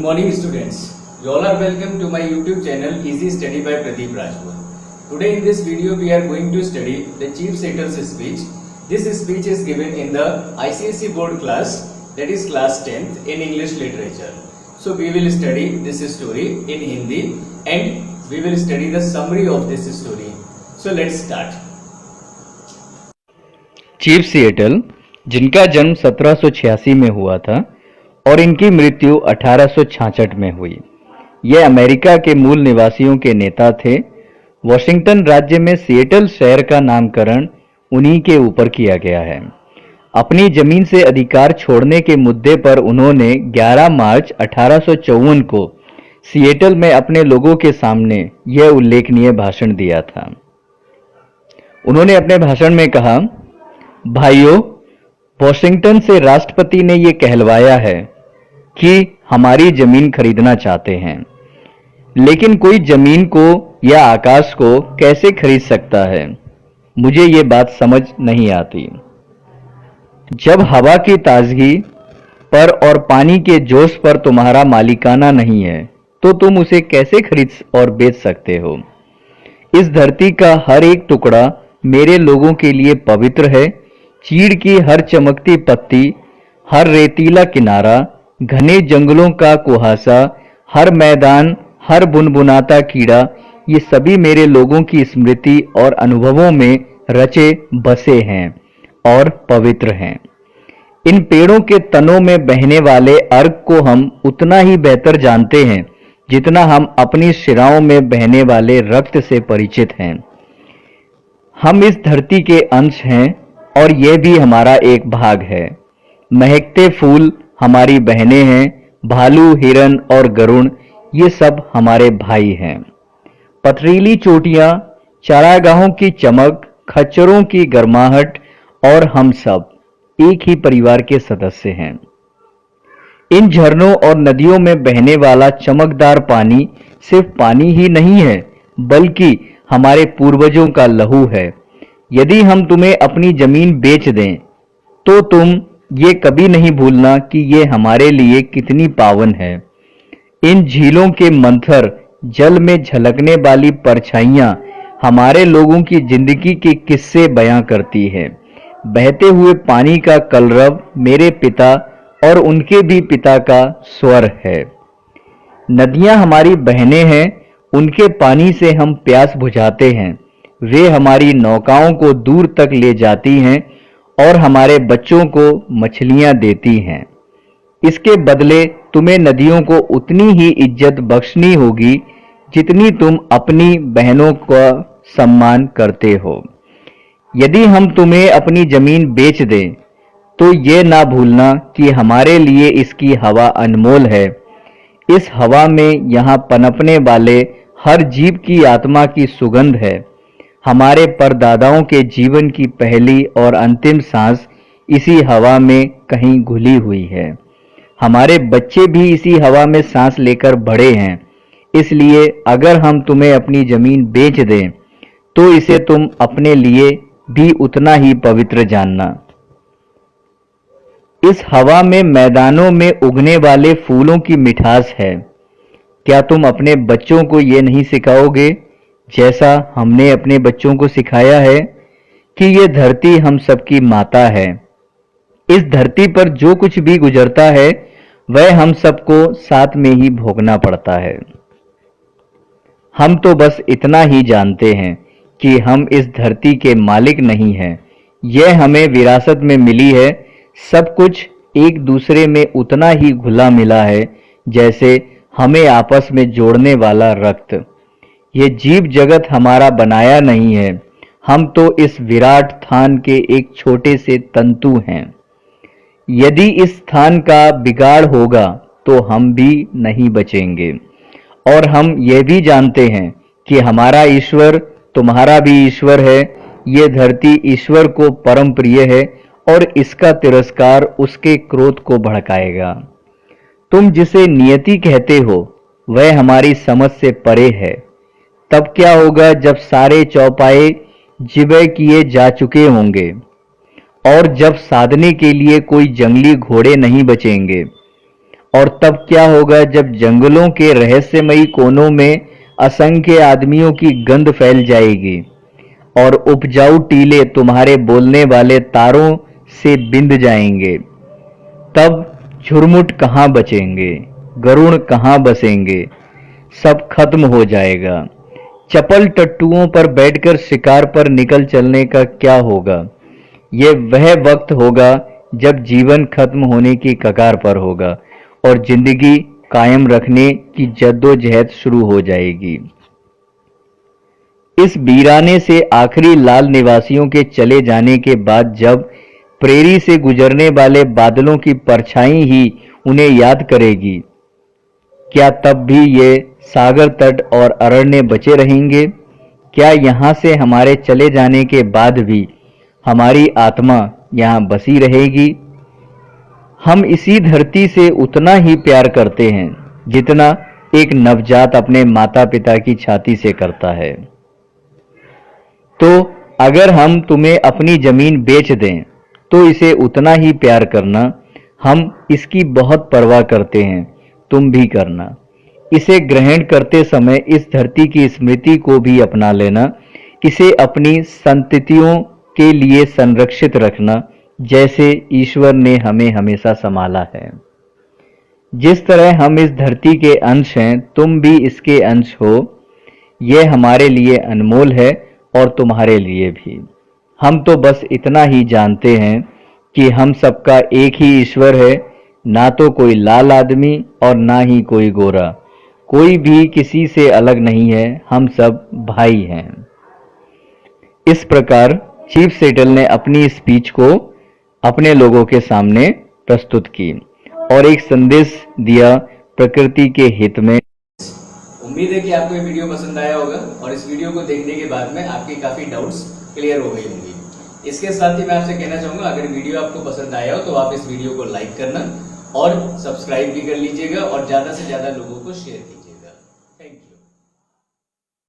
Good morning students. You all are welcome to my YouTube channel Easy Study by Pradeep Rajpur. Today in this video we are going to study the Chief Settlers speech. This speech is given in the ICSE board class, that is class 10th in English literature. So we will study this story in Hindi and we will study the summary of this story. So let's start. Chief Seattle, जिनका जन्म 1786 में हुआ था और इनकी मृत्यु 1866 में हुई, ये अमेरिका के मूल निवासियों के नेता थे। वॉशिंगटन राज्य में सिएटल शहर का नामकरण उन्हीं के ऊपर किया गया है। अपनी जमीन से अधिकार छोड़ने के मुद्दे पर उन्होंने 11 मार्च 1854 को सिएटल में अपने लोगों के सामने यह उल्लेखनीय भाषण दिया था। उन्होंने अपने भाषण में कहा, भाइयों, वॉशिंगटन से राष्ट्रपति ने यह कहलवाया है कि हमारी जमीन खरीदना चाहते हैं, लेकिन कोई जमीन को या आकाश को कैसे खरीद सकता है? मुझे ये बात समझ नहीं आती। जब हवा की ताजगी पर और पानी के जोश पर तुम्हारा मालिकाना नहीं है, तो तुम उसे कैसे खरीद और बेच सकते हो? इस धरती का हर एक टुकड़ा मेरे लोगों के लिए पवित्र है। चीड़ की हर चमकती पत्ती, हर रेतीला किनारा, घने जंगलों का कुहासा, हर मैदान, हर बुनबुनाता कीड़ा, ये सभी मेरे लोगों की स्मृति और अनुभवों में रचे बसे हैं और पवित्र हैं। इन पेड़ों के तनों में बहने वाले अर्क को हम उतना ही बेहतर जानते हैं जितना हम अपनी शिराओं में बहने वाले रक्त से परिचित हैं। हम इस धरती के अंश हैं और यह भी हमारा एक भाग है। महकते फूल हमारी बहनें हैं, भालू, हिरन और गरुड़ ये सब हमारे भाई हैं। पथरीली चोटियां, चारागाहों की चमक, खच्चरों की गर्माहट और हम सब एक ही परिवार के सदस्य हैं। इन झरनों और नदियों में बहने वाला चमकदार पानी सिर्फ पानी ही नहीं है, बल्कि हमारे पूर्वजों का लहू है। यदि हम तुम्हें अपनी जमीन बेच दें, तो तुम ये कभी नहीं भूलना कि ये हमारे लिए कितनी पावन है। इन झीलों के मंथर जल में झलकने वाली परछाइयां हमारे लोगों की जिंदगी के किस्से बयां करती है। बहते हुए पानी का कलरव मेरे पिता और उनके भी पिता का स्वर है। नदियां हमारी बहनें हैं, उनके पानी से हम प्यास बुझाते हैं। वे हमारी नौकाओं को दूर तक ले जाती हैं और हमारे बच्चों को मछलियां देती हैं। इसके बदले तुम्हें नदियों को उतनी ही इज्जत बख्शनी होगी जितनी तुम अपनी बहनों का सम्मान करते हो। यदि हम तुम्हें अपनी जमीन बेच दें, तो ये ना भूलना कि हमारे लिए इसकी हवा अनमोल है। इस हवा में यहाँ पनपने वाले हर जीव की आत्मा की सुगंध है। हमारे परदादाओं के जीवन की पहली और अंतिम सांस इसी हवा में कहीं घुली हुई है। हमारे बच्चे भी इसी हवा में सांस लेकर बड़े हैं। इसलिए अगर हम तुम्हें अपनी जमीन बेच दें, तो इसे तुम अपने लिए भी उतना ही पवित्र जानना। इस हवा में मैदानों में उगने वाले फूलों की मिठास है। क्या तुम अपने बच्चों को ये नहीं सिखाओगे, जैसा हमने अपने बच्चों को सिखाया है, कि ये धरती हम सबकी माता है। इस धरती पर जो कुछ भी गुजरता है वह हम सबको साथ में ही भोगना पड़ता है। हम तो बस इतना ही जानते हैं कि हम इस धरती के मालिक नहीं हैं। यह हमें विरासत में मिली है। सब कुछ एक दूसरे में उतना ही घुला मिला है जैसे हमें आपस में जोड़ने वाला रक्त। ये जीव जगत हमारा बनाया नहीं है। हम तो इस विराट स्थान के एक छोटे से तंतु हैं। यदि इस स्थान का बिगाड़ होगा तो हम भी नहीं बचेंगे। और हम ये भी जानते हैं कि हमारा ईश्वर तुम्हारा भी ईश्वर है। ये धरती ईश्वर को परम प्रिय है और इसका तिरस्कार उसके क्रोध को भड़काएगा। तुम जिसे नियति कहते हो वह हमारी समझ से परे है। तब क्या होगा जब सारे चौपाए जिबे किए जा चुके होंगे और जब साधने के लिए कोई जंगली घोड़े नहीं बचेंगे और तब क्या होगा जब जंगलों के रहस्यमयी कोनों में असंख्य आदमियों की गंध फैल जाएगी और उपजाऊ टीले तुम्हारे बोलने वाले तारों से बिंद जाएंगे। तब झुरमुट कहाँ बचेंगे, गरुड़ कहाँ बसेंगे, सब खत्म हो जाएगा। चपल टट्टुओं पर बैठकर शिकार पर निकल चलने का क्या होगा? ये वह वक्त होगा जब जीवन खत्म होने की कगार पर होगा और जिंदगी कायम रखने की जद्दोजहद शुरू हो जाएगी। इस वीराने से आखिरी लाल निवासियों के चले जाने के बाद जब प्रेरी से गुजरने वाले बादलों की परछाई ही उन्हें याद करेगी, क्या तब भी ये सागर तट और अरण्य बचे रहेंगे? क्या यहाँ से हमारे चले जाने के बाद भी हमारी आत्मा यहाँ बसी रहेगी? हम इसी धरती से उतना ही प्यार करते हैं जितना एक नवजात अपने माता पिता की छाती से करता है। तो अगर हम तुम्हें अपनी जमीन बेच दें तो इसे उतना ही प्यार करना। हम इसकी बहुत परवाह करते हैं, तुम भी करना। इसे ग्रहण करते समय इस धरती की स्मृति को भी अपना लेना। इसे अपनी संततियों के लिए संरक्षित रखना, जैसे ईश्वर ने हमें हमेशा संभाला है। जिस तरह हम इस धरती के अंश हैं, तुम भी इसके अंश हो। यह हमारे लिए अनमोल है और तुम्हारे लिए भी। हम तो बस इतना ही जानते हैं कि हम सबका एक ही ईश्वर है, ना तो कोई लाल आदमी और ना ही कोई गोरा। कोई भी किसी से अलग नहीं है, हम सब भाई हैं। इस प्रकार चीफ सेटल ने अपनी स्पीच को अपने लोगों के सामने प्रस्तुत की और एक संदेश दिया प्रकृति के हित में। उम्मीद है कि आपको ये वीडियो पसंद आया होगा और इस वीडियो को देखने के बाद में आपके काफी डाउट्स क्लियर हो गई होंगी। इसके साथ ही मैं आपसे कहना चाहूंगा, अगर वीडियो आपको पसंद आया हो तो आप इस वीडियो को लाइक करना और सब्सक्राइब भी कर लीजिएगा और ज्यादा से ज्यादा लोगों को शेयर कीजिए।